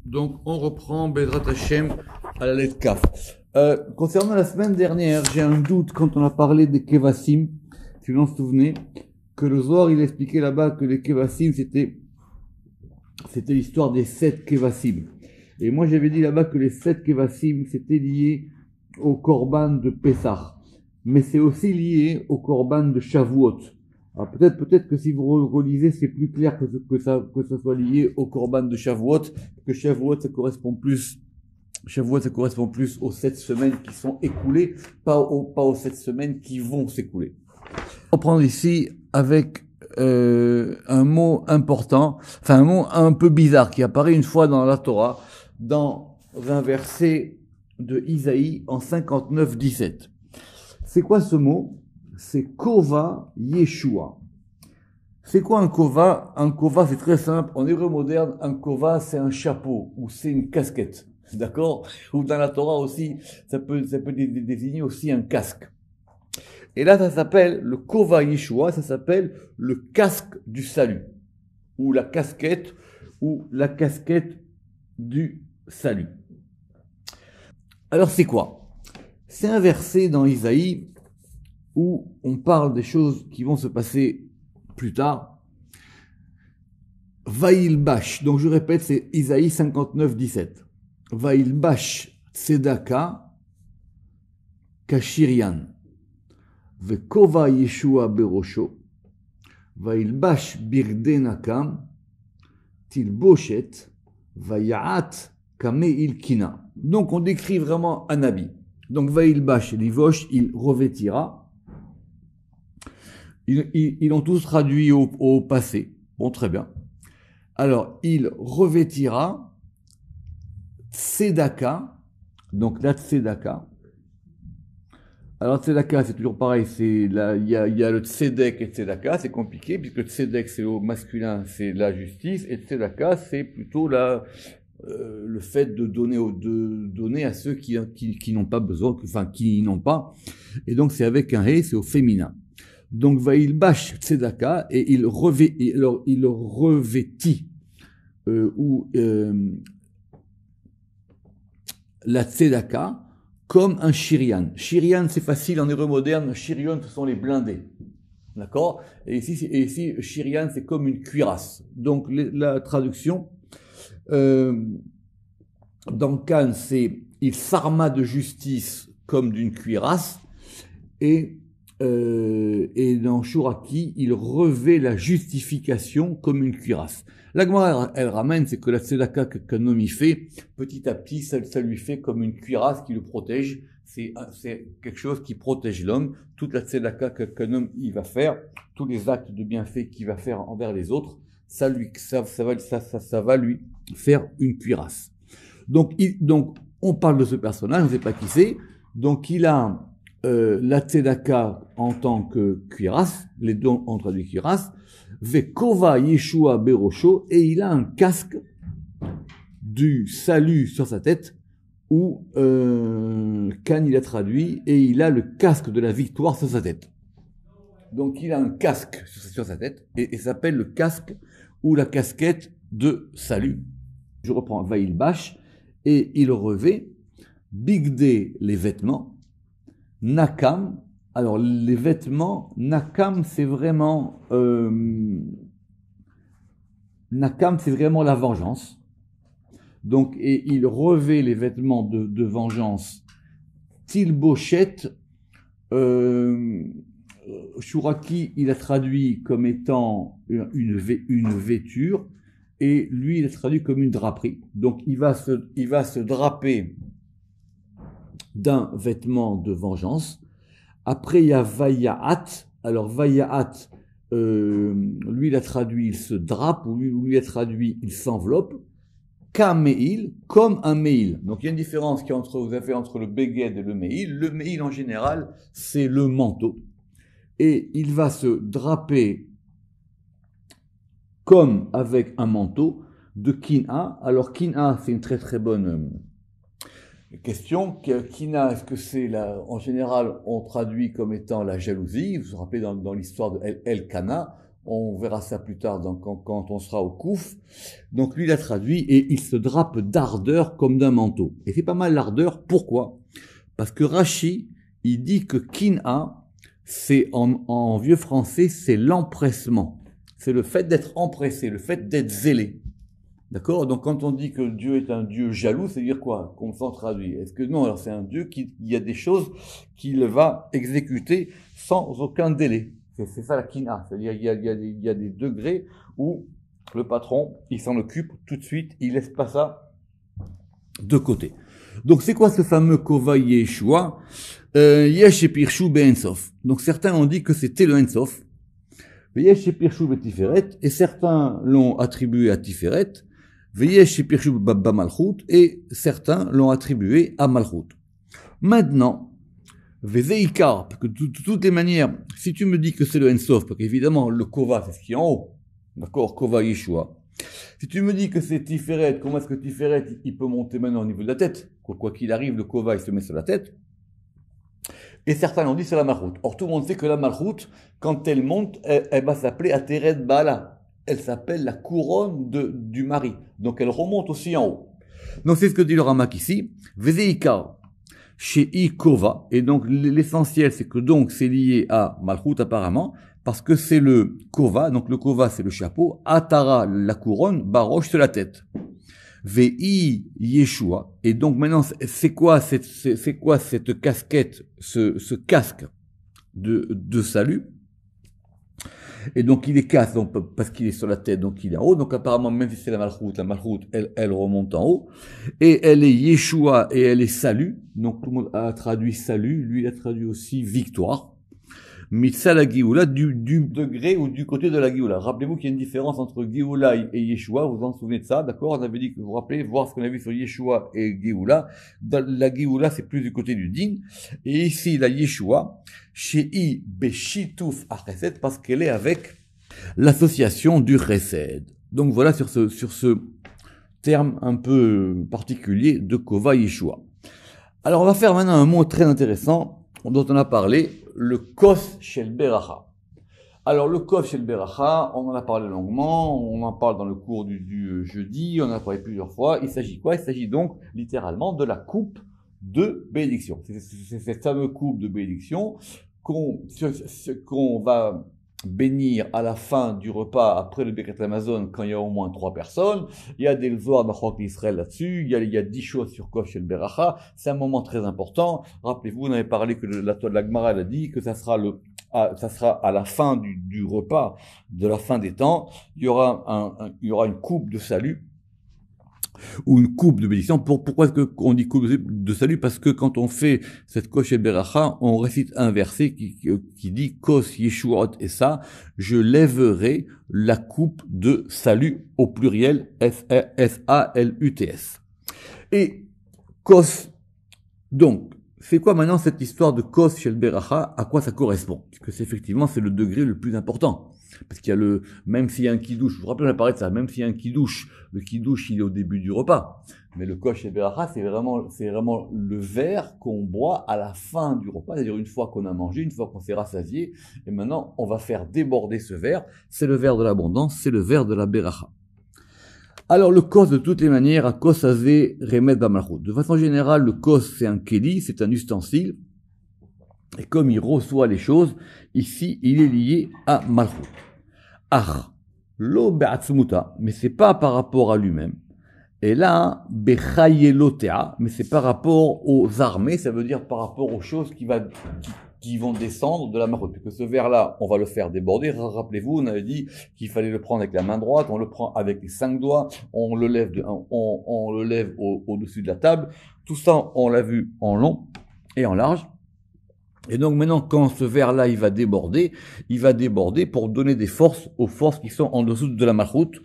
Donc, on reprend Bezrat Hashem à la lettre Kaf. Concernant la semaine dernière, j'ai un doute quand on a parlé des Kevassim. Si vous vous en souvenez, que le Zohar, il expliquait là-bas que les Kevassim, c'était l'histoire des 7 Kevassim. Et moi, j'avais dit là-bas que les 7 Kevassim, c'était lié au Korban de Pessah. Mais c'est aussi lié au Korban de Shavuot. Alors peut-être que si vous relisez, c'est plus clair que ça soit lié au Korban de Shavuot, que Shavuot, ça correspond plus aux 7 semaines qui sont écoulées, pas aux 7 semaines qui vont s'écouler. On va prendre ici avec un mot important, enfin un mot un peu bizarre qui apparaît une fois dans la Torah, dans un verset de Isaïe en 59-17. C'est quoi ce mot? C'est Kova Yeshua. C'est quoi un Kova? Un Kova, c'est très simple. En hébreu moderne, un Kova, c'est un chapeau ou c'est une casquette. D'accord? Ou dans la Torah aussi, ça peut désigner aussi un casque. Et là, ça s'appelle le Kova Yeshua, ça s'appelle le casque du salut. Ou la casquette du salut. Alors, c'est quoi? C'est un verset dans Isaïe où on parle des choses qui vont se passer plus tard. Vaïlbash, donc je répète, c'est Isaïe 59-17. Vaïlbash tzedaka kashirian. Vekova Yeshua berosho. Vaïlbash birde nakam. Tilboshet. Vayaat kame ilkina. Donc on décrit vraiment un habit. Donc Vaïlbash et Livosh, il revêtira. Ils l'ont tous traduit au passé. Bon, très bien. Alors, il revêtira Tzedaka. Donc, la Tzedaka. Alors, Tzedaka, c'est toujours pareil. Il y a le Tzedek et Tzedaka. C'est compliqué, puisque Tzedek, c'est au masculin, c'est la justice. Et Tzedaka, c'est plutôt le fait de donner à ceux qui n'ont pas besoin, enfin, qui n'ont pas. Et donc, c'est avec un He, c'est au féminin. Donc, Vaïlbash Tzedaka, et il revêtit, la Tzedaka, comme un Shirian. Shirian, c'est facile en hébreu moderne, Shirion, ce sont les blindés. D'accord? Et ici, Shirian, c'est comme une cuirasse. Donc, la traduction, dans Kan, c'est, il s'arma de justice comme d'une cuirasse, et dans Shuraki, il revêt la justification comme une cuirasse. La Gemara, elle ramène, c'est que la tzedaka qu'un homme y fait, petit à petit, ça lui fait comme une cuirasse qui le protège. C'est quelque chose qui protège l'homme. Toute la tzedaka qu'un homme il va faire, tous les actes de bienfait qu'il va faire envers les autres, ça va lui faire une cuirasse. Donc, on parle de ce personnage, on ne sait pas qui c'est. Donc, il a la tzedaka en tant que cuirasse, les deux ont traduit cuirasse, Vekova Yeshua berosho, et il a un casque du salut sur sa tête, ou Kan il a traduit, et il a le casque de la victoire sur sa tête. Donc il a un casque sur sa tête, et s'appelle le casque ou la casquette de salut. Je reprends Vaïlbash, et il revêt Bigdé, les vêtements, Nakam, alors les vêtements, Nakam c'est vraiment la vengeance. Donc, et il revêt les vêtements de vengeance. Tilboshet, Shuraki, il a traduit comme étant une vêture, et lui, il a traduit comme une draperie. Donc, il va se draper d'un vêtement de vengeance. Après, il y a Vayaat. Alors, Vayaat, lui, il a traduit, il se drape, ou lui, il a traduit, il s'enveloppe. Kameil, comme un meil. Donc, il y a une différence vous avez entre le Beged et le meil. Le meil, en général, c'est le manteau. Et il va se draper comme avec un manteau de Kina. Alors, Kina, c'est une très très bonne question. Kina, est-ce que c'est en général, on traduit comme étant la jalousie. Vous vous rappelez dans l'histoire de Elkana, On verra ça plus tard quand on sera au Kouf. Donc lui, il a traduit et il se drape d'ardeur comme d'un manteau. Et c'est pas mal l'ardeur. Pourquoi? Parce que Rashi, il dit que Kin'a, c'est en vieux français, c'est l'empressement. C'est le fait d'être empressé, le fait d'être zélé. D'accord? Donc quand on dit que Dieu est un Dieu jaloux, c'est dire quoi? Qu'on s'en traduit. Est-ce que non? Alors c'est un Dieu il y a des choses qu'il va exécuter sans aucun délai. C'est ça la kina. C'est-à-dire il y a des degrés où le patron, il s'en occupe tout de suite, il laisse pas ça de côté. Donc c'est quoi ce fameux Kova Yeshua? Yesh et Pirshu be Ensof. Donc certains ont dit que c'était le Ensof. Yesh et Pirshu be Tiferet, et certains l'ont attribué à Tiferet. Veyesh et Pirshu ba Malchut, et certains l'ont attribué à Malchut. Maintenant, Vezeikar, parce que de toutes les manières, si tu me dis que c'est le Ensof, parce qu'évidemment le Kova c'est ce qui est en haut, d'accord, Kova Yeshua. Si tu me dis que c'est Tiferet, comment est-ce que Tiferet il peut monter maintenant au niveau de la tête? Quoi qu'il arrive, le Kova il se met sur la tête. Et certains l'ont dit c'est la Malchut. Or tout le monde sait que la Malchut, quand elle monte, elle va s'appeler Ateret Baala. Elle s'appelle la couronne du mari. Donc elle remonte aussi en haut. Donc c'est ce que dit le Ramak ici. Vezeika chez Kova. Et donc l'essentiel c'est que donc c'est lié à Malchut apparemment, parce que c'est le Kova. Donc le Kova c'est le chapeau. Atara la couronne, Baroche c'est la tête. Vei Yeshua. Et donc maintenant c'est quoi cette casquette, ce casque de salut? Et donc il est casse, donc, parce qu'il est sur la tête, donc il est en haut. Donc apparemment, même si c'est la Malchut, elle remonte en haut. Et elle est Yeshua et elle est salut. Donc tout le monde a traduit salut. Lui, il a traduit aussi victoire. Mitzah la Géoula, du degré ou du côté de la Géoula. Rappelez-vous qu'il y a une différence entre Géoula et Yeshua. Vous vous en souvenez de ça, d'accord? On avait dit que vous vous rappelez, voir ce qu'on a vu sur Yeshua et Géoula. La Géoula, c'est plus du côté du din. Et ici, la Yeshua, Shei Beshitouf à Chesed, parce qu'elle est avec l'association du Chesed. Donc voilà sur ce terme un peu particulier de Kova Yeshua. Alors on va faire maintenant un mot très intéressant dont on a parlé, le Kos Shel Beracha. Alors le Kos Shel Beracha, on en a parlé longuement, on en parle dans le cours du jeudi, on en a parlé plusieurs fois. Il s'agit quoi? Il s'agit donc littéralement de la coupe de bénédiction. C'est cette fameuse coupe de bénédiction qu'on va bénir à la fin du repas après le Birkat Hamazon quand il y a au moins 3 personnes. Il y a des Zohar d'Achok Israël là-dessus. Il y a 10 choses sur Kos Shel Beracha. C'est un moment très important. Rappelez-vous, on avait parlé que la Gemara a dit que ça sera à la fin du repas, de la fin des temps. Il y aura une coupe de salut ou une coupe de bénédiction. Pourquoi est-ce qu'on dit coupe de salut? Parce que quand on fait cette Kos Shel Beracha, on récite un verset qui dit Kos Yeshuot et ça, je lèverai la coupe de salut au pluriel S-A-L-U-T-S. Et Kos, donc, c'est quoi maintenant cette histoire de Kos Shel Beracha? À quoi ça correspond? Parce que effectivement, c'est le degré le plus important. Parce qu'il y a même s'il y a un kidouche, je vous rappelle, on a parlé de ça, même s'il y a un kidouche, le kidouche, il est au début du repas. Mais le Kos Shel Beracha, c'est vraiment le verre qu'on boit à la fin du repas, c'est-à-dire une fois qu'on a mangé, une fois qu'on s'est rassasié, et maintenant, on va faire déborder ce verre. C'est le verre de l'abondance, c'est le verre de la Beracha. Alors, le Kos, de toutes les manières, à Kos Hazé Remed Bamalchut. De façon générale, le Kos, c'est un keli, c'est un ustensile. Et comme il reçoit les choses, ici, il est lié à Malchut. Ah, lo be'atzmuta, mais c'est pas par rapport à lui-même. Et là, bechayelotea, mais c'est par rapport aux armées, ça veut dire par rapport aux choses qui vont descendre de la Malchut. Parce que ce verre-là, on va le faire déborder. Rappelez-vous, on avait dit qu'il fallait le prendre avec la main droite, on le prend avec les 5 doigts, on le lève au-dessus de la table. Tout ça, on l'a vu en long et en large. Et donc maintenant, quand ce verre-là, il va déborder pour donner des forces aux forces qui sont en dessous de la Malchut.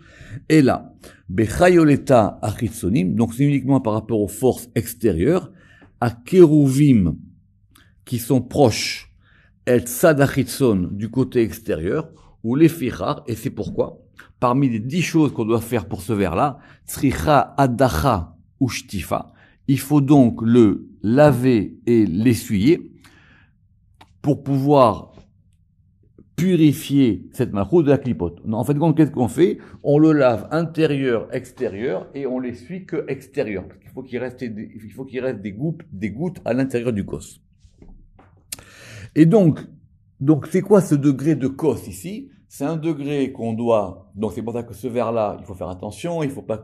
Et là, Bechayoleta achitzonim, donc c'est uniquement par rapport aux forces extérieures, à Kérouvim, qui sont proches, et Tzad achitzon, du côté extérieur, ou les Fichar, et c'est pourquoi, parmi les 10 choses qu'on doit faire pour ce verre-là, Tzricha adacha ou shtifa, il faut donc le laver et l'essuyer, pour pouvoir purifier cette malchoute de la clipote. En fait, qu'est-ce qu'on fait? On le lave intérieur, extérieur, et on l'essuie que extérieur. Parce qu'il faut qu'il reste des gouttes à l'intérieur du cos. Et donc c'est quoi ce degré de cos ici? C'est un degré qu'on doit, donc c'est pour ça que ce verre-là, il faut faire attention, il faut pas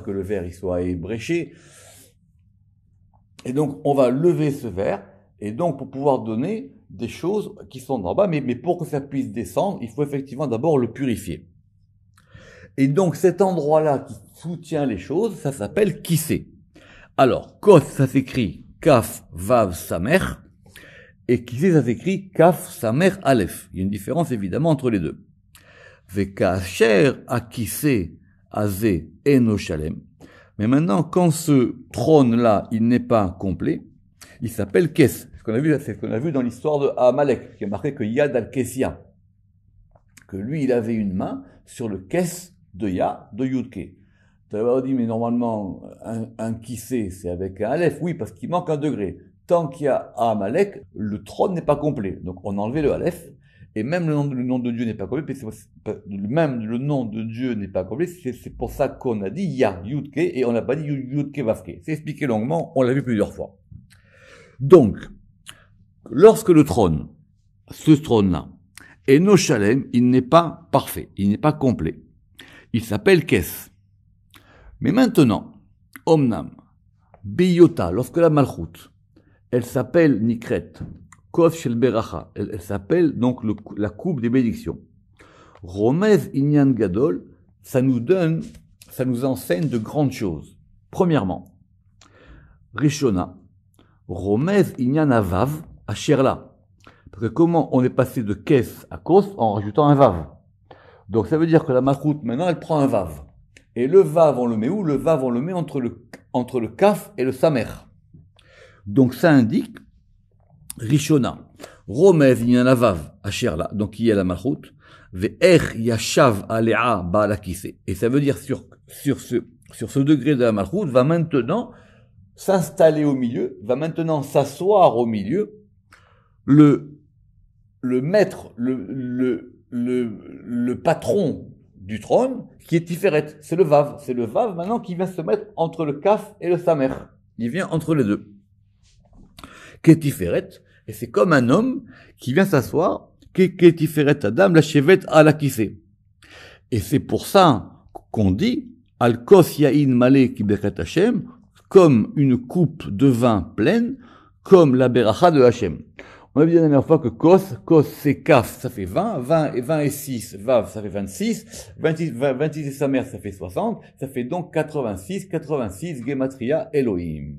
que le verre, il soit ébréché. Et donc, on va lever ce verre, et donc, pour pouvoir donner des choses qui sont en bas, mais pour que ça puisse descendre, il faut effectivement d'abord le purifier. Et donc, cet endroit-là qui soutient les choses, ça s'appelle kissé. Alors, kos, ça s'écrit kaf, vav, samer, et kissé, ça s'écrit kaf, samer, aleph. Il y a une différence évidemment entre les deux. Vekacher, akissé, azé, eno shalem. Mais maintenant, quand ce trône-là, il n'est pas complet, il s'appelle Kes. C'est ce qu'on a vu dans l'histoire de Amalek, qui a marqué que Yad al-Kessia, que lui, il avait une main sur le Kes de Ya, de Yudke. Tu avais dit, mais normalement, un Kissé, c'est avec un Aleph. Oui, parce qu'il manque un degré. Tant qu'il y a Amalek, le trône n'est pas complet. Donc, on a enlevé le Aleph. Et même le nom de Dieu n'est pas complet, même le nom de Dieu n'est pas complet, c'est pour ça qu'on a dit Ya, Yudke, et on n'a pas dit Yudke, Vavke. C'est expliqué longuement, on l'a vu plusieurs fois. Donc, lorsque le trône, ce trône-là, est no shalem, il n'est pas parfait, il n'est pas complet. Il s'appelle Kes. Mais maintenant, Omnam, Biyota, lorsque la Malchut, elle s'appelle Nikret, Kos shel Beracha, elle s'appelle donc la coupe des bénédictions. Romez Inyan Gadol, ça nous enseigne de grandes choses. Premièrement, Rishona, Romez Inyan Avav, Asherla. Parce que comment on est passé de Kes à Kos en rajoutant un Vav. Donc ça veut dire que la Malchut, maintenant, elle prend un Vav. Et le Vav, on le met où? Le Vav, on le met entre le Kaf et le Samer. Donc ça indique Rishona, Romez Inyan Vav, Asherla, donc qui est la Malchut, Ve'er Yashav Alea Ba'alakise. Et ça veut dire sur ce degré de la Malchut, va maintenant s'installer au milieu, va maintenant s'asseoir au milieu, le maître, le patron du trône, qui est Tiferet, c'est le Vav. C'est le Vav maintenant qui vient se mettre entre le Kaf et le Samer. Il vient entre les deux. Qui est Tiferet, et c'est comme un homme qui vient s'asseoir, qui est Tiferet Adam, la chevet à la kissé. Et c'est pour ça qu'on dit, Al Kos Yain Malé Ki Beret Hashem, comme une coupe de vin pleine, comme la beracha de Hashem. On a vu la dernière fois que Kos c'est Kaf, ça fait 20, 20 et 6, Vav, ça fait 26, 26 et sa mère, ça fait 60, ça fait donc 86, Gematria Elohim.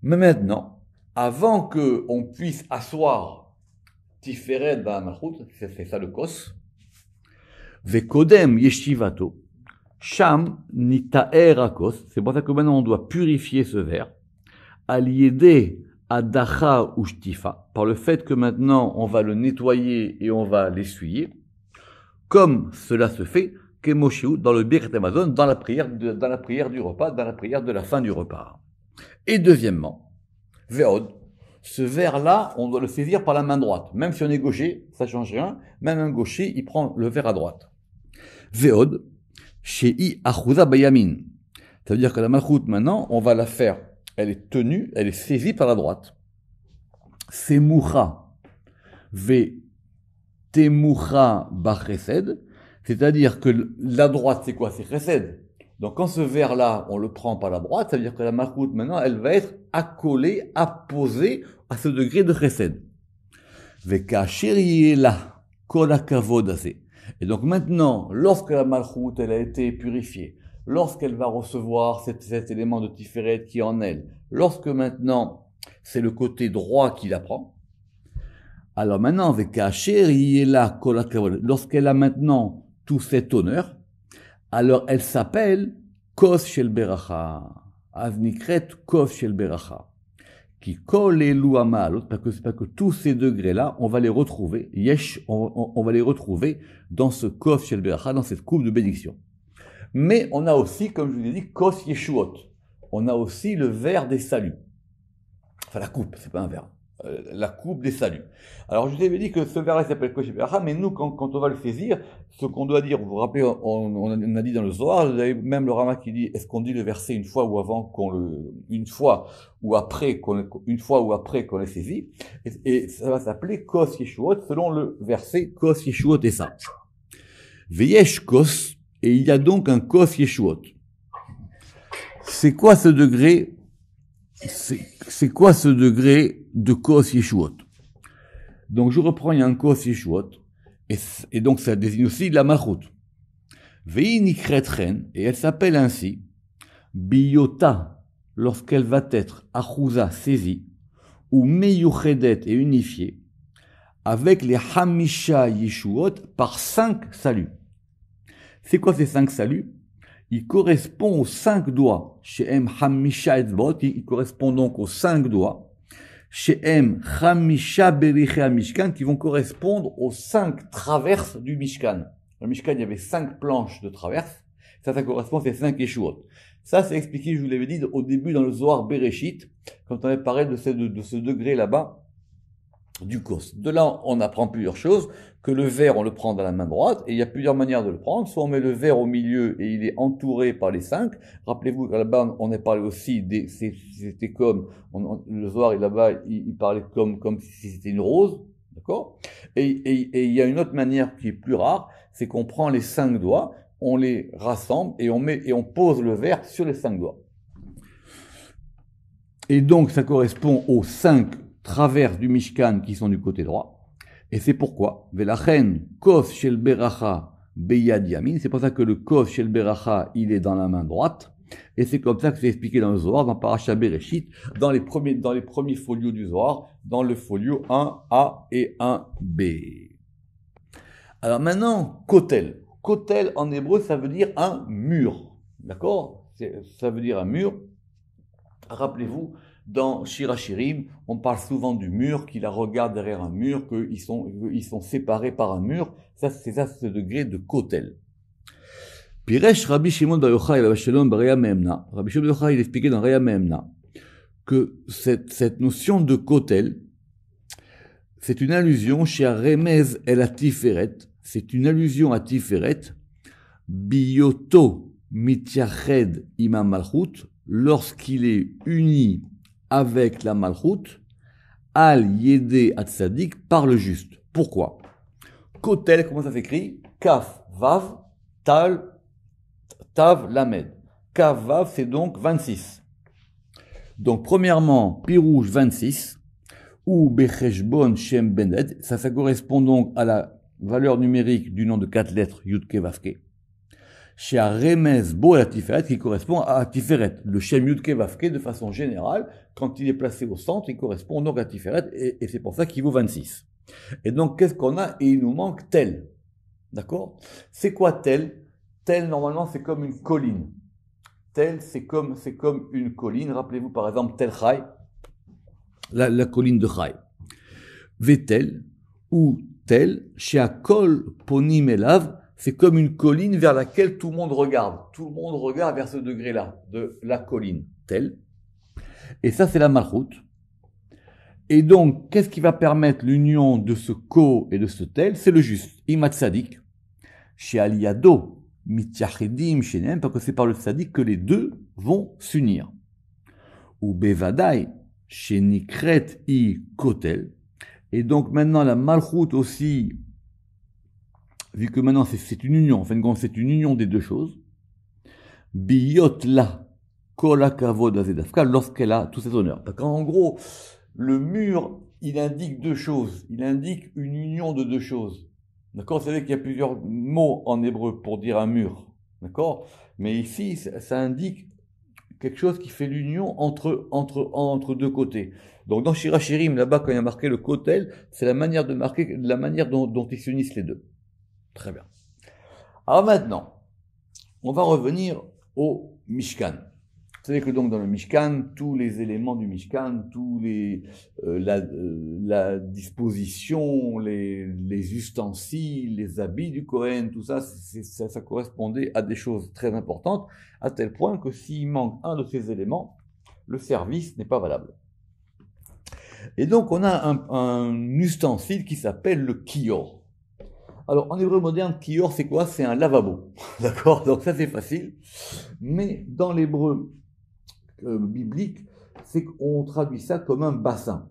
Mais maintenant, avant qu'on puisse asseoir Tiferet Ba'amalchut, c'est ça le Kos, Vekodem Yeshivato, Sham Nitaer Akos, c'est pour ça que maintenant on doit purifier ce verre, Aliede Adacha ou Shtifa, par le fait que maintenant on va le nettoyer et on va l'essuyer, comme cela se fait Kemoshiu dans le Birkat Amazon, dans la prière du repas, dans la prière de la fin du repas. Et deuxièmement, Veod, ce verre-là, on doit le saisir par la main droite. Même si on est gaucher, ça change rien. Même un gaucher, il prend le verre à droite. Veod, Shei Achuza Bayamin. Ça veut dire que la malchoute, maintenant, on va la faire. Elle est tenue, elle est saisie par la droite. Semucha. Ve Temucha Bachesed. C'est-à-dire que la droite, c'est quoi? C'est Chesed. Donc, quand ce verre-là, on le prend par la droite, ça veut dire que la malchoute, maintenant, elle va être accolée, apposée à ce degré de chesed. Vekasheriela kolakavodase. Et donc maintenant, lorsque la malchoute, elle a été purifiée, lorsqu'elle va recevoir cet élément de Tiferet qui est en elle, lorsque maintenant, c'est le côté droit qui la prend, alors maintenant, vekasheriela kolakavodase, lorsqu'elle a maintenant tout cet honneur, alors elle s'appelle Kos Shel Beracha. Avnikret Kos Shel Beracha. Qui colle les louamal, parce que tous ces degrés-là, on va les retrouver, on va les retrouver dans ce Kos Shel Beracha, dans cette coupe de bénédiction. Mais on a aussi, comme je vous l'ai dit, Kos Yeshuot. On a aussi le verre des saluts. Enfin, la coupe, c'est pas un verre. la coupe des saluts. Alors je vous avais dit que ce verset s'appelle Kosh Beracha, mais nous, quand on va le saisir, ce qu'on doit dire, vous vous rappelez, on a dit dans le Zohar, vous avez même le Rama qui dit, est-ce qu'on dit le verset une fois ou avant une fois ou après qu'on l'ait saisi, et ça va s'appeler Kos Yeshuot, selon le verset Kos Yeshuot et ça. Veyesh Kos, et il y a donc un Kos Yeshuot. C'est quoi ce degré? C'est quoi ce degré de Kos Yeshuot? Donc je reprends, il y a un Kos Yeshuot, et donc ça désigne aussi la Malchut. Vei nikret chen, et elle s'appelle ainsi, Biyota, lorsqu'elle va être Achouza, saisie, ou Meyuchedet et unifiée, avec les Hamisha Yeshuot par 5 saluts. C'est quoi ces 5 saluts? Il correspond aux 5 doigts. Chez M Hamisha Etzbot, il correspond donc aux 5 doigts. Chez M Hamisha Berichei Mishkan, qui vont correspondre aux 5 traverses du Mishkan. Le Mishkan, il y avait 5 planches de traverse. Ça correspond à ces 5 Yeshuot. Ça, c'est expliqué, je vous l'avais dit, au début dans le Zohar Bereshit, quand on avait parlé de ce degré là-bas, du Kos. De là, on apprend plusieurs choses, que le verre, on le prend dans la main droite, et il y a plusieurs manières de le prendre. Soit on met le verre au milieu et il est entouré par les 5. Rappelez-vous qu'à là-bas, on a parlé aussi c'était comme, le Zohar, là-bas, il parlait comme si c'était une rose, d'accord? Et il y a une autre manière qui est plus rare, c'est qu'on prend les 5 doigts, on les rassemble et on pose le verre sur les 5 doigts. Et donc, ça correspond aux 5 traverses du Mishkan qui sont du côté droit. Et c'est pourquoi, Velachen, Kos Shel Beracha Beyad Yamin, c'est pour ça que le Kos Shel Beracha, il est dans la main droite. Et c'est comme ça que c'est expliqué dans le Zohar, dans Parashat Bereshit, dans les premiers folios du Zohar, dans le folio 1a et 1b. Alors maintenant, Kotel. Kotel en hébreu, ça veut dire un mur. D'accord? Ça veut dire un mur. Rappelez-vous, dans Shir HaShirim, on parle souvent du mur, qu'il la regarde derrière un mur, qu'ils sont séparés par un mur. C'est ce degré de Kotel. Piresh Rabbi Shimon Bar Yochai Rabbi Shalom Bar Reya Mehemna. Rabbi Shimon Bar Yochai, il expliquait dans Reya Mehemna que cette notion de Kotel, c'est une allusion chez Remez El Atiferet, c'est une allusion à Tiferet, Biyoto Mityached Imam Malchut, lorsqu'il est uni avec la Malchut, Al Yede Atzadik, par le juste. Pourquoi? Kotel, comment ça s'écrit? Kaf, Vav, Tal, Tav, Lamed. Kaf, Vav, c'est donc 26. Donc, premièrement, Pirouge 26, ou Becheshbon Shem Bened, ça correspond donc à la valeur numérique du nom de 4 lettres, Yudke Vavke. Chez Remez Bo la Tiferet, qui correspond à Tiferet. Le Shem Yudke Vavke, de façon générale, quand il est placé au centre, il correspond donc à Tiferet, et c'est pour ça qu'il vaut 26. Et donc, qu'est-ce qu'on a? Et il nous manque tel. D'accord? C'est quoi tel? Tel, normalement, c'est comme une colline. Tel, c'est comme une colline. Rappelez-vous, par exemple, Tel Chai, la colline de Chai. Vetel, ou tel, chez Akol Ponim Elav, c'est comme une colline vers laquelle tout le monde regarde. Tout le monde regarde vers ce degré-là, de la colline, tel. Et ça, c'est la Malchut. Et donc, qu'est-ce qui va permettre l'union de ce ko et de ce tel? C'est le juste. Imat Sadik, chez Aliyado, Mityachedim, chez Nem, parce que c'est par le Sadik que les deux vont s'unir. Ou Bevadai, chez Nikret I Kotel. Et donc maintenant, la Malchut aussi, vu que maintenant c'est une union, en fin de compte, c'est une union des deux choses. Biyot la Kol HaKavod Azedafka, lorsqu'elle a tout cet honneur. Parce qu'en gros, le mur, il indique deux choses. Il indique une union de deux choses. D'accord? Vous savez qu'il y a plusieurs mots en hébreu pour dire un mur. D'accord? Mais ici, ça indique quelque chose qui fait l'union entre deux côtés. Donc dans Shir HaShirim, là-bas, quand il y a marqué le kotel, c'est la manière de marquer, la manière dont ils s'unissent les deux. Très bien. Alors maintenant, on va revenir au Mishkan. Vous savez que donc dans le Mishkan, tous les éléments du Mishkan, la disposition, les ustensiles, les habits du Kohen, tout ça, ça correspondait à des choses très importantes, à tel point que s'il manque un de ces éléments, le service n'est pas valable. Et donc, on a un ustensile qui s'appelle le kior. Alors, en hébreu moderne, kior, c'est quoi? C'est un lavabo. D'accord? Donc, ça, c'est facile. Mais dans l'hébreu biblique, c'est qu'on traduit ça comme un bassin.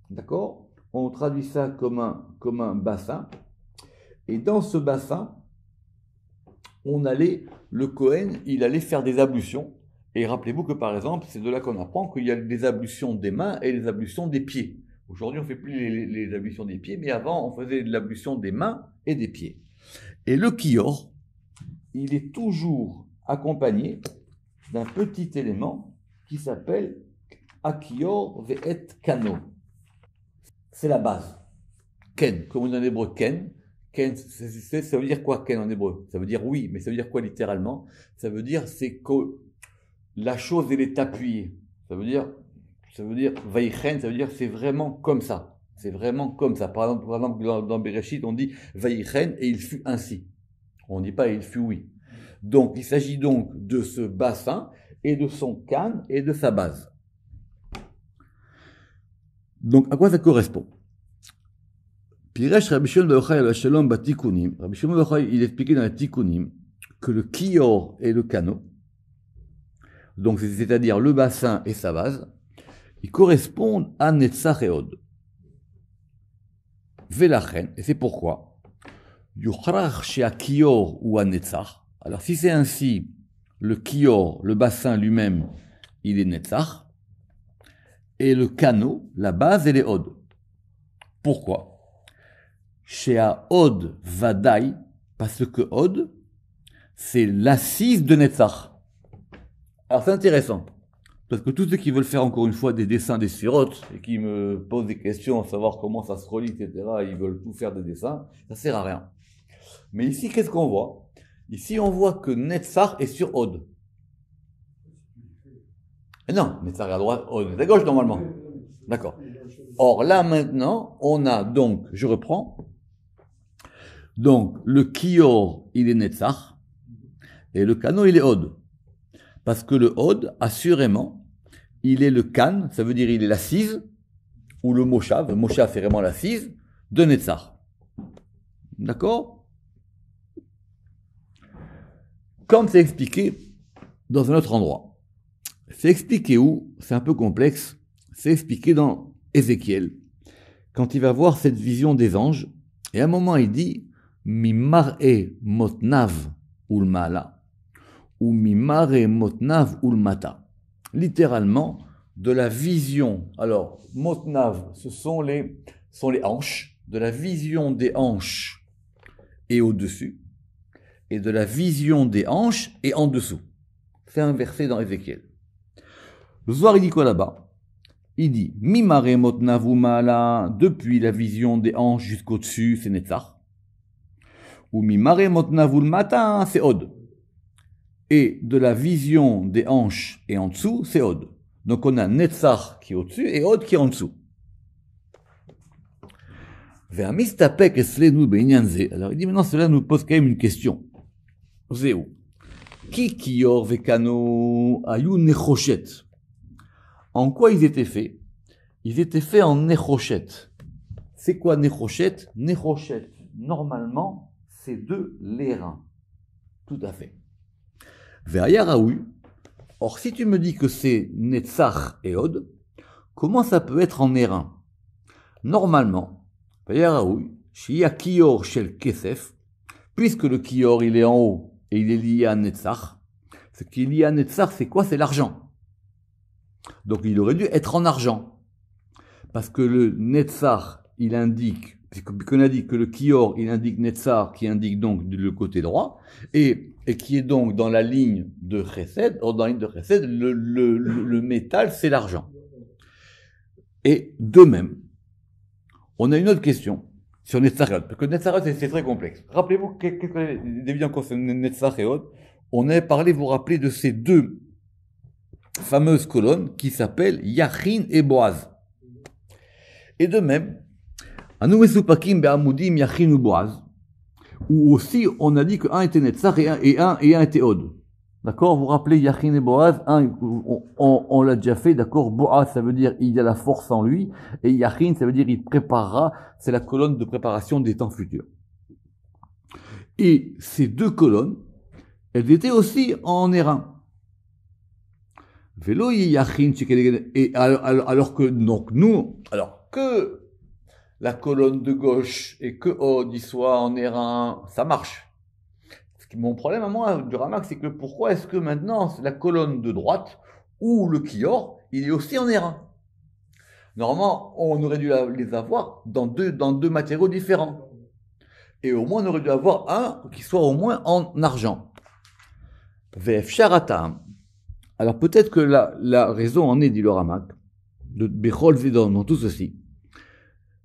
D'accord? On traduit ça comme un bassin. Et dans ce bassin, le Kohen, il allait faire des ablutions. Et rappelez-vous que, par exemple, c'est de là qu'on apprend qu'il y a des ablutions des mains et des ablutions des pieds. Aujourd'hui, on ne fait plus les ablutions des pieds, mais avant, on faisait l'ablution des mains et des pieds. Et le kior, il est toujours accompagné d'un petit élément qui s'appelle akior ve'et kano. C'est la base. Ken, comme on dit en hébreu ken. Ken, ça veut dire quoi ken en hébreu? Ça veut dire oui, mais ça veut dire quoi littéralement? Ça veut dire c'est que la chose, elle est appuyée. Ça veut dire vaïchen, ça veut dire c'est vraiment comme ça. C'est vraiment comme ça. Par exemple dans Bereshit, on dit vaïchen et il fut ainsi. On ne dit pas il fut oui. Donc, il s'agit donc de ce bassin et de son can et de sa base. Donc, à quoi ça correspond? Piresh Rabbi Shimon bar Yochai al-Shalom batikunim. Rabbi Shimon bar Yochai, il expliquait dans les tikunim que le kior et le kano, donc c'est-à-dire le bassin et sa base, ils correspondent à Netzach et Od. Velachen, et c'est pourquoi Yuchrach chez Kior ou à Netzach. Alors si c'est ainsi, le Kior, le bassin lui-même, il est Netzach, et le Kano, la base, elle est Od. Pourquoi? Chez Od Vadaï, parce que Od, c'est l'assise de Netzach. Alors c'est intéressant. Parce que tous ceux qui veulent faire encore une fois des dessins des sphirotes et qui me posent des questions à savoir comment ça se relie, etc., ils veulent tout faire des dessins, ça sert à rien. Mais ici, qu'est-ce qu'on voit? Ici, on voit que Netzach est sur Od. Et non, Netzach est à droite, Od est à gauche normalement. D'accord. Or là maintenant, on a donc, je reprends, donc le Kior, il est Netzach, et le Kano, il est Od. Parce que le Od, assurément, il est le Kan, ça veut dire il est l'assise, ou le Moshav. Le Moshav, c'est vraiment l'assise de Netzach. D'accord? Comme c'est expliqué dans un autre endroit. C'est expliqué où? C'est un peu complexe. C'est expliqué dans Ézéchiel, quand il va voir cette vision des anges. Et à un moment, il dit Mi mar'e motnav ulmala. Ou mimare motnav ulmata. Littéralement, de la vision. Alors, motnav, ce sont les hanches, de la vision des hanches et au-dessus, et de la vision des hanches et en dessous. C'est un verset dans Ézéchiel. Le Zohar, il dit quoi là-bas? Il dit, mimare motnav ulmala, depuis la vision des hanches jusqu'au-dessus, c'est Netzach. Ou mimare motnav ulmata, c'est Od. Et de la vision des hanches et en dessous, c'est Od. Donc on a Netzach qui est au-dessus et Od qui est en dessous. Alors il dit maintenant cela nous pose quand même une question. Zéou. Ki kior vekano ayu nechoshet. En quoi ils étaient faits? Ils étaient faits en nechoshet. C'est quoi nechoshet? Nechoshet, normalement, c'est de l'airain. Tout à fait. Ve'ayaraoui. Or, si tu me dis que c'est Netzach et Od, comment ça peut être en airain? Normalement, ve'ayaraoui, shiya kior shel kesef, puisque le kior il est en haut et il est lié à Netzach, ce qui est lié à Netzach, c'est quoi? C'est l'argent. Donc il aurait dû être en argent. Parce que le Netzach, il indique, puisqu'on a dit que le kior, il indique Netzach, qui indique donc le côté droit, et qui est donc dans la ligne de Chesed, dans la ligne de Chesed, le métal, c'est l'argent. Et de même, on a une autre question sur Netzach, parce que Netzach, c'est très complexe. Rappelez-vous, qu'est-ce qu'on avait évidemment concernant Netzach et Od? On avait parlé, vous vous rappelez, de ces deux fameuses colonnes qui s'appellent Yachin et Boaz. Et de même, Anu Mesupakim Be'amudim Yachin ou Boaz, où aussi on a dit qu'un était Netzach et un était Od. D'accord, vous vous rappelez Yachin et Boaz, hein, on l'a déjà fait, d'accord. Boaz, ça veut dire il y a la force en lui, et Yachin, ça veut dire il préparera, c'est la colonne de préparation des temps futurs. Et ces deux colonnes, elles étaient aussi en airain. Vélo Yachin, et alors que, donc nous, alors que la colonne de gauche et que Od y soit en airain, ça marche. Mon problème à moi du Ramak, c'est que pourquoi est-ce que maintenant la colonne de droite ou le Kior, il est aussi en airain? Normalement, on aurait dû les avoir dans deux matériaux différents. Et au moins, on aurait dû avoir un qui soit au moins en argent. VF Sharatam. Alors peut-être que la raison en est, dit le Ramak, de Bechol Zedon, dans tout ceci.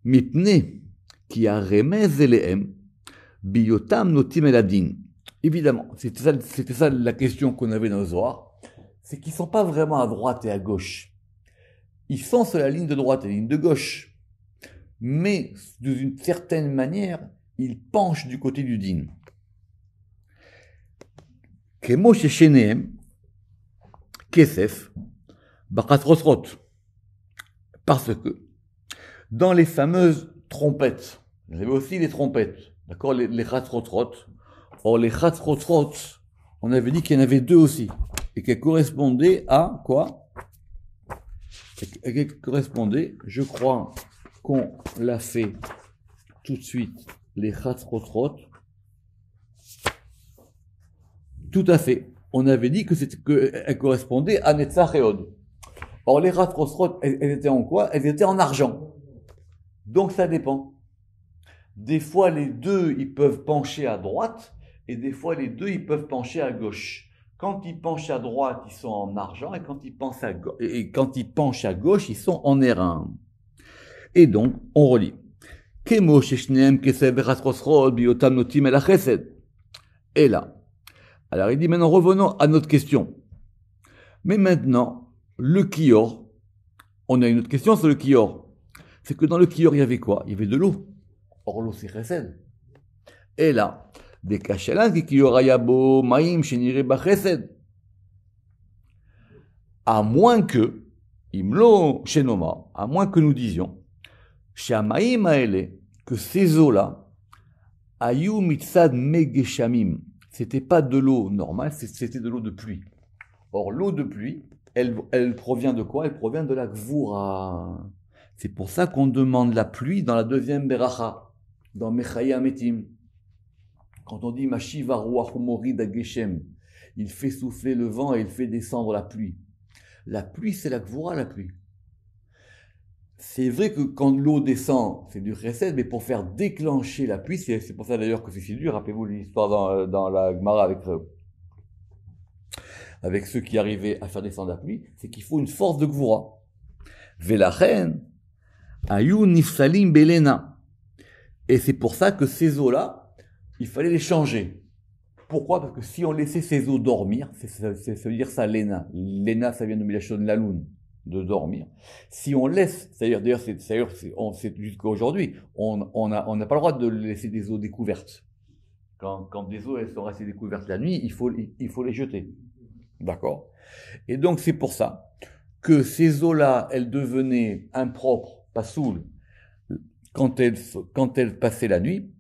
Mipne, qui a remez elehem, biotam notim eladin. Évidemment, c'était ça la question qu'on avait dans le Zohar, c'est qu'ils ne sont pas vraiment à droite et à gauche. Ils sont sur la ligne de droite et la ligne de gauche. Mais, d'une certaine manière, ils penchent du côté du din. Kemo shecheneem, kesef, bakat rosrot. Parce que, dans les fameuses trompettes, vous avez aussi les trompettes, d'accord, les chatzrotrot. Or, les chatzrotrot, on avait dit qu'il y en avait deux aussi, et qu'elles correspondaient à quoi? Et qu'elles correspondaient, je crois qu'on l'a fait tout de suite, les chatzrotrot. Tout à fait. On avait dit qu'elles correspondaient à Netzach et Od. Or, les chatzrotrot, elles étaient en quoi? Elles étaient en argent. Donc, ça dépend. Des fois, les deux, ils peuvent pencher à droite, et des fois, les deux, ils peuvent pencher à gauche. Quand ils penchent à droite, ils sont en argent, et quand ils penchent à gauche, ils sont en airain. Et donc, on relit. Et là. Alors, il dit, maintenant, revenons à notre question. Mais maintenant, le Kior, on a une autre question sur le Kior. C'est que dans le Kior, il y avait quoi? Il y avait de l'eau. Or, l'eau, c'est chesed. Et là, des kachelan qui Kiorayabo, maïm, shenire bachesed. À moins que, imlo, shenoma, à moins que nous disions, shamaïm aele, que ces eaux-là, ayu mitzad megeshamim, c'était pas de l'eau normale, c'était de l'eau de pluie. Or, l'eau de pluie, elle provient de quoi? Elle provient de la gvura. C'est pour ça qu'on demande la pluie dans la deuxième beracha, dans Mechaya Metim. Quand on dit Mashiva Ruach Morid Geshem, il fait souffler le vent et il fait descendre la pluie. La pluie, c'est la gvura, la pluie. C'est vrai que quand l'eau descend, c'est du chesed, mais pour faire déclencher la pluie, c'est pour ça d'ailleurs que c'est si dur. Rappelez-vous l'histoire dans la Gemara avec ceux qui arrivaient à faire descendre la pluie, c'est qu'il faut une force de gvura. Velachen, ayu nifsalim belena. Et c'est pour ça que ces eaux-là, il fallait les changer. Pourquoi? Parce que si on laissait ces eaux dormir, ça veut dire ça, l'ena. L'ena, ça vient de Milachon Laloun, de dormir. Si on laisse, d'ailleurs, c'est jusqu'à aujourd'hui, on n'a pas le droit de laisser des eaux découvertes. Quand des eaux elles sont restées découvertes la nuit, il faut les jeter. D'accord? Et donc, c'est pour ça que ces eaux-là, elles devenaient impropres, pas saoules, quand elles passaient la nuit.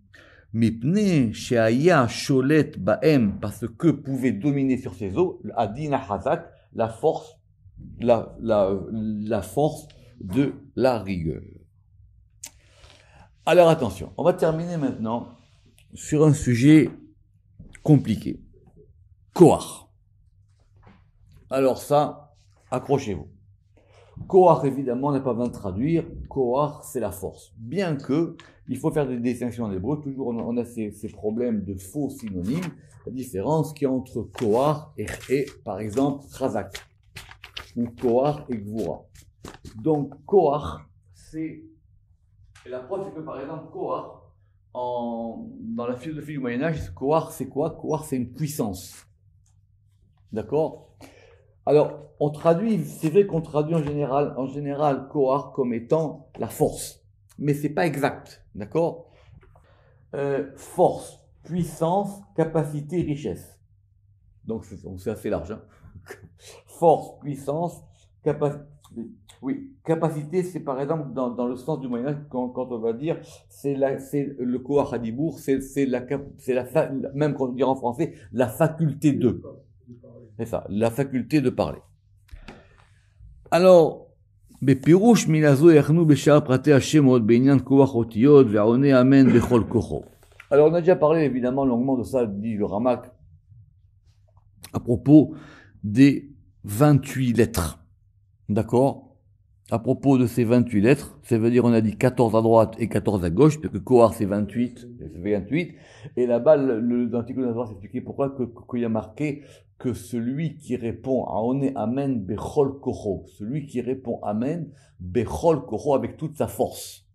Mipne sheaya sholet baem, parce que pouvait dominer sur ces eaux adina hazak, la force de la rigueur. Alors attention, on va terminer maintenant sur un sujet compliqué. Koach. Alors ça, accrochez-vous. Koach, évidemment, on n'a pas besoin de traduire. Koach, c'est la force. Bien que, il faut faire des distinctions en hébreu. Toujours, on a ces problèmes de faux synonymes. La différence qu'il y a entre Koach et par exemple, Chazak. Ou Koach et Gvura. Donc, Koach, c'est... Et la preuve, c'est que par exemple, Koach, dans la philosophie du Moyen-Âge, Koach, c'est quoi? Koach, c'est une puissance. D'accord? Alors, on traduit, c'est vrai qu'on traduit en général, Koach comme étant la force. Mais c'est pas exact, d'accord? Force, puissance, capacité, richesse. Donc c'est assez large. Hein. Force, puissance, capacité. Oui, capacité, c'est par exemple dans le sens du Moyen-Âge, quand on va dire, c'est le Koach Hadibour, même quand on dit en français, la faculté de. C'est ça, la faculté de parler. Alors, בפירוש מן הזו יחנו בשאר פרטי השמות בעניין כוח אותיות ועונה אמן בכל כוחו. Alors on a déjà parlé évidemment longuement de ça, dit le Ramak, à propos des 28 lettres. D'accord? À propos de ces 28 lettres, ça veut dire on a dit 14 à droite et 14 à gauche, puisque Kohar c'est 28, et là-bas dans l'article de c'est expliqué pourquoi qu'il y a marqué que celui qui répond à Oné Amen Bechol Kocho, celui qui répond Amen Bechol Kocho avec toute sa force.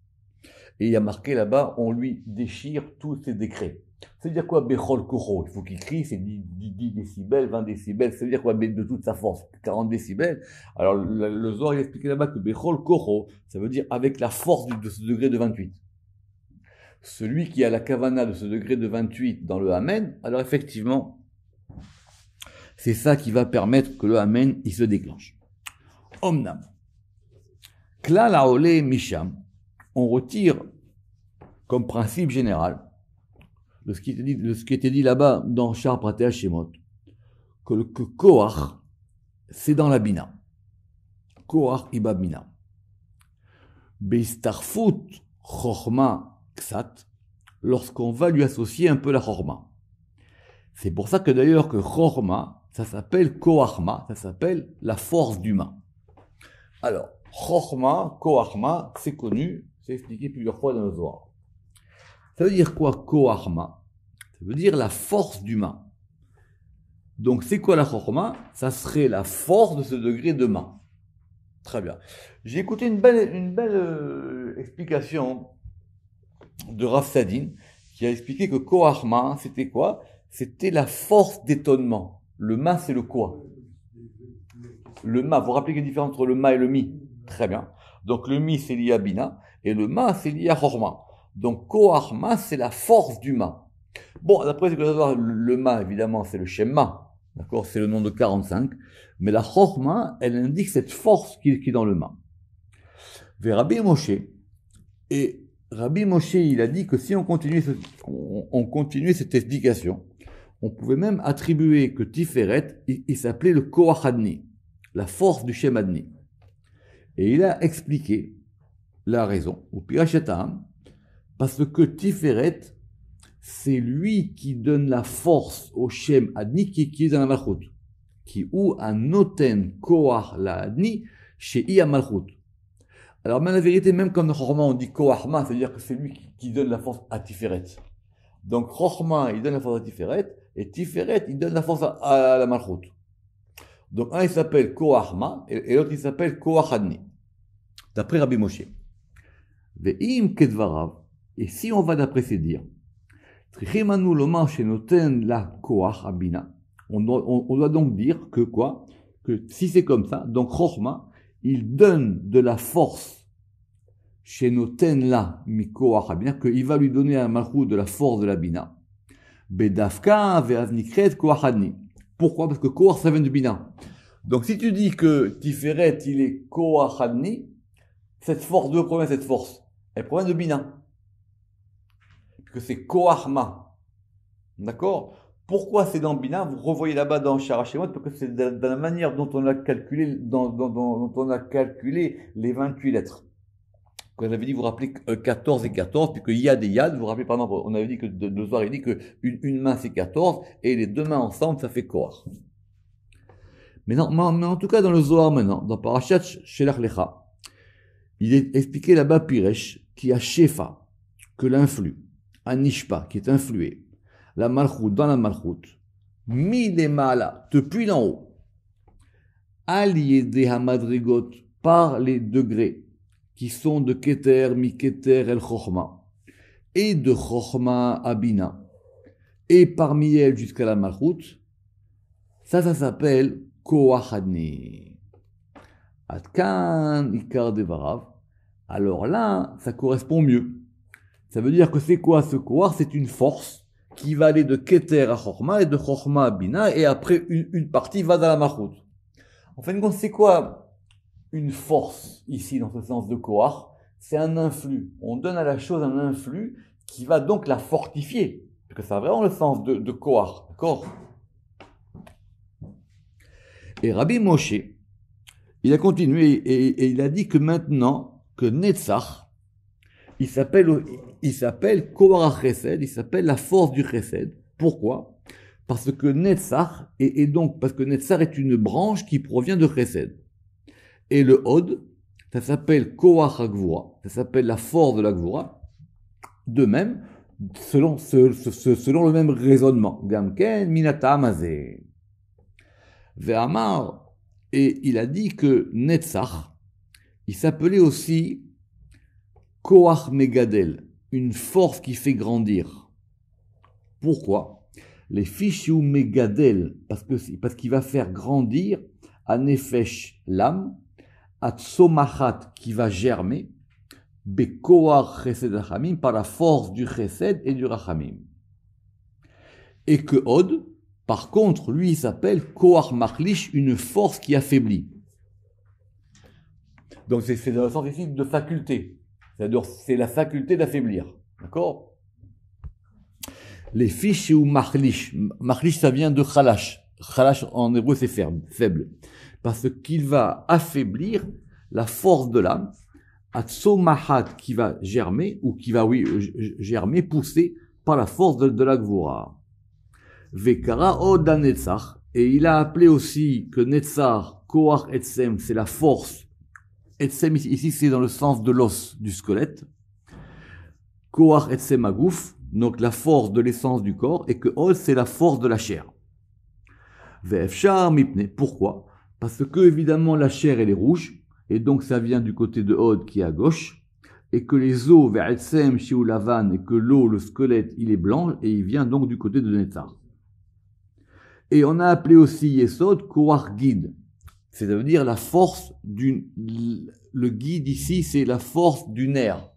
Et il y a marqué là-bas, on lui déchire tous ses décrets. Ça veut dire quoi Bechol Kocho? Il faut qu'il crie, c'est 10 décibels, 20 décibels, ça veut dire quoi de toute sa force? 40 décibels. Alors le Zohar il a expliqué là-bas que Bechol Kocho, ça veut dire avec la force de ce degré de 28. Celui qui a la kavana de ce degré de 28 dans le Amen, alors effectivement, c'est ça qui va permettre que le Amen, il se déclenche. Omnam. Klal haole misham. On retire comme principe général de ce qui était dit là-bas dans Shar Pratea Shemot, que Kohar, c'est dans la Bina. Kohar iba Bina. Beistarfut Chochma Ksat, lorsqu'on va lui associer un peu la Chochma. C'est pour ça que d'ailleurs que Chochma, ça s'appelle Koachma, ça s'appelle la force d'humain. Alors, Chochma, Koachma, c'est connu, c'est expliqué plusieurs fois dans le Zohar. Ça veut dire quoi, Koachma? Ça veut dire la force d'humain. Donc, c'est quoi la Chochma? Ça serait la force de ce degré de main. Très bien. J'ai écouté une belle explication de Rav Sadin, qui a expliqué que Koachma, c'était quoi? C'était la force d'étonnement. Le ma, c'est le quoi? Le ma, vous vous rappelez qu'il y a une différence entre le ma et le mi? Très bien. Donc le mi, c'est lié à Bina, et le ma, c'est lié à Chorma. Donc Koachma, c'est la force du ma. Bon, d'après ce que je veux voir, le ma, évidemment, c'est le Shema. D'accord? C'est le nom de 45. Mais la Chorma, elle indique cette force qui est dans le ma. Vers Rabbi Moshe. Et Rabbi Moshe, il a dit que si on continuait cette explication, on pouvait même attribuer que Tiferet, il s'appelait le Koach Adni, la force du Shem Adni. Et il a expliqué la raison, ou Pirachetaham, parce que Tiferet, c'est lui qui donne la force au Shem Adni qui est dans la Malchut, qui ou un Noten Koach la Adni chez Iya Malchut. Alors, mais la vérité, même quand on dit Koachma, c'est-à-dire que c'est lui qui donne la force à Tiferet. Donc, Chochma, il donne la force à Tiferet, et Tiferet, il donne la force à la Malchut. Donc, un, il s'appelle Koachma, et l'autre, il s'appelle Koachadni. D'après Rabbi Moshe. Ve'im kedvarav, et si on va d'après ses dires, Trichimanu lomar shenoten la Koach abina, on doit donc dire que quoi? Que si c'est comme ça, donc Chochma, il donne de la force chez Noten la Mikoach Abina, qu'il va lui donner à Malchut de la force de la Bina. Bedafka ve'aznikret Koach Adni. Pourquoi? Parce que Koach, ça vient de Bina. Donc si tu dis que Tiferet, il est Koach Adni, cette force, d'où provient cette force? Elle provient de Bina. Parce que c'est Koachma. D'accord? Pourquoi c'est dans Bina? Vous revoyez là-bas dans Sharashemot, parce que c'est dans la manière dont on a calculé, dont on a calculé les 28 lettres. Quand on avait dit, vous vous rappelez 14 et 14, puis qu'il y a des yad, vous vous rappelez par exemple, on avait dit que le soir, il dit que une main c'est 14, et les deux mains ensemble, ça fait Koach. Mais en tout cas, dans le Zohar maintenant, dans Parashat Shelach Lecha, il est expliqué là-bas Piresh, qui a Shefa, que l'influe, Anishpa, qui est influé, la Malchut, dans la Malchut, mi les Mala, depuis d'en haut, Al-Yede Hamadrigot, par les degrés, qui sont de Keter, mi Keter el Chochma, et de Chochma à Bina, et parmi elles jusqu'à la Malchut, ça s'appelle Koach Adni. Atkan Ikar Devarav. Alors là, ça correspond mieux. Ça veut dire que c'est quoi ce Koach? C'est une force qui va aller de Keter à Chorma et de Chorma à Bina, et après une partie va dans la Malchut. En fin de compte, c'est quoi une force ici dans ce sens de Koach? C'est un influx. On donne à la chose un influx qui va donc la fortifier. Parce que ça a vraiment le sens de Koach. D'accord? Et Rabbi Moshe, il a continué et il a dit que maintenant, que Netzach, il s'appelle Koach Chesed, il s'appelle la force du Chesed. Pourquoi? Parce que Netzach, et donc, parce que Netzach est une branche qui provient de Chesed. Et le Hod, ça s'appelle Koach HaGvura, ça s'appelle la force de la Gvura. De même, selon le même raisonnement. Gamken minatam hazeh. Ve'amar, et il a dit que Netzach, il s'appelait aussi Koach Megadel, une force qui fait grandir. Pourquoi? Les fichiou Megadel, parce qu'il va faire grandir à Nefesh, l'âme, à Tsomachat, qui va germer, Bekoach Chesed Rachamim, par la force du Chesed et du Rachamim. Et que Hod, par contre, lui, il s'appelle Koach Machlish, une force qui affaiblit. Donc c'est dans le sens ici de faculté. C'est-à-dire, c'est la faculté d'affaiblir. D'accord? Les fiches ou machlish. Machlish, ça vient de chalash. Chalash, en hébreu, c'est faible. Parce qu'il va affaiblir la force de l'âme, atsomahat, qui va germer, ou qui va, germer, pousser par la force de la gvura. Vekara oda netzach, et il a appelé aussi que netzach, koach etsem, c'est la force. Etsem, ici, c'est dans le sens de l'os, du squelette. Koach etsem agouf, donc la force de l'essence du corps, et que Hod, c'est la force de la chair. Ve'efshar mipne, pourquoi? Parce que, évidemment, la chair, elle est rouge, et donc ça vient du côté de Hod qui est à gauche, et que les os, ve'etsem shiu lavan, et que l'eau, le squelette, il est blanc, et il vient donc du côté de Netzach. Et on a appelé aussi Yesod Koach Guide. C'est-à-dire la force le guide ici, c'est la force du nerf.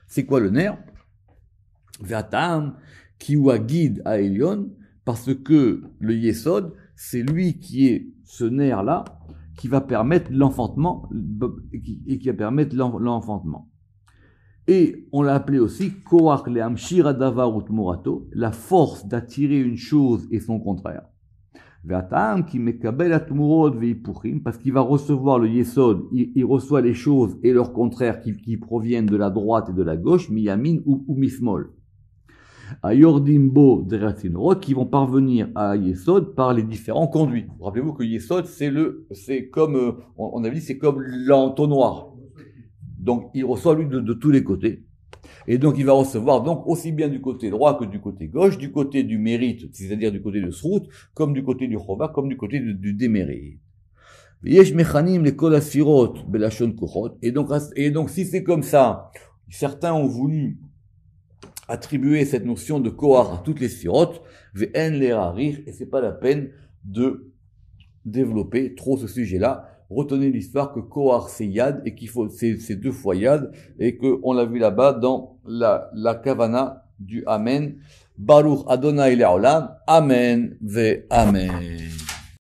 C'est quoi le nerf? Vatam, kiwa guide à Elion, parce que le Yesod, c'est lui qui est ce nerf-là, qui va permettre l'enfantement, et qui va permettre l'enfantement. Et on l'a appelé aussi Koach le'amshir hadavar utmurato, la force d'attirer une chose et son contraire. Ve'atam ki mekabel atmurot ve'ipuchim, parce qu'il va recevoir le yesod, il reçoit les choses et leurs contraires qui proviennent de la droite et de la gauche, miyamin ou mismol. Ayordimbo deratinrot, qui vont parvenir à yesod par les différents conduits. Rappelez-vous que yesod, c'est comme, on avait dit, c'est comme l'entonnoir. Donc, il reçoit lui de tous les côtés. Et donc, il va recevoir donc aussi bien du côté droit que du côté gauche, du côté du mérite, c'est-à-dire du côté de Srout, comme du côté du Chova, comme du côté du démérite. Et donc, si c'est comme ça, certains ont voulu attribuer cette notion de Kohar à toutes les sirotes, et c'est pas la peine de développer trop ce sujet-là. Retenez l'histoire que Kohar c'est Yad et qu'il faut, c'est deux fois Yad et que on l'a vu là-bas dans la Kavana du Amen. Baruch Adonai Le'olam. Amen ve Amen.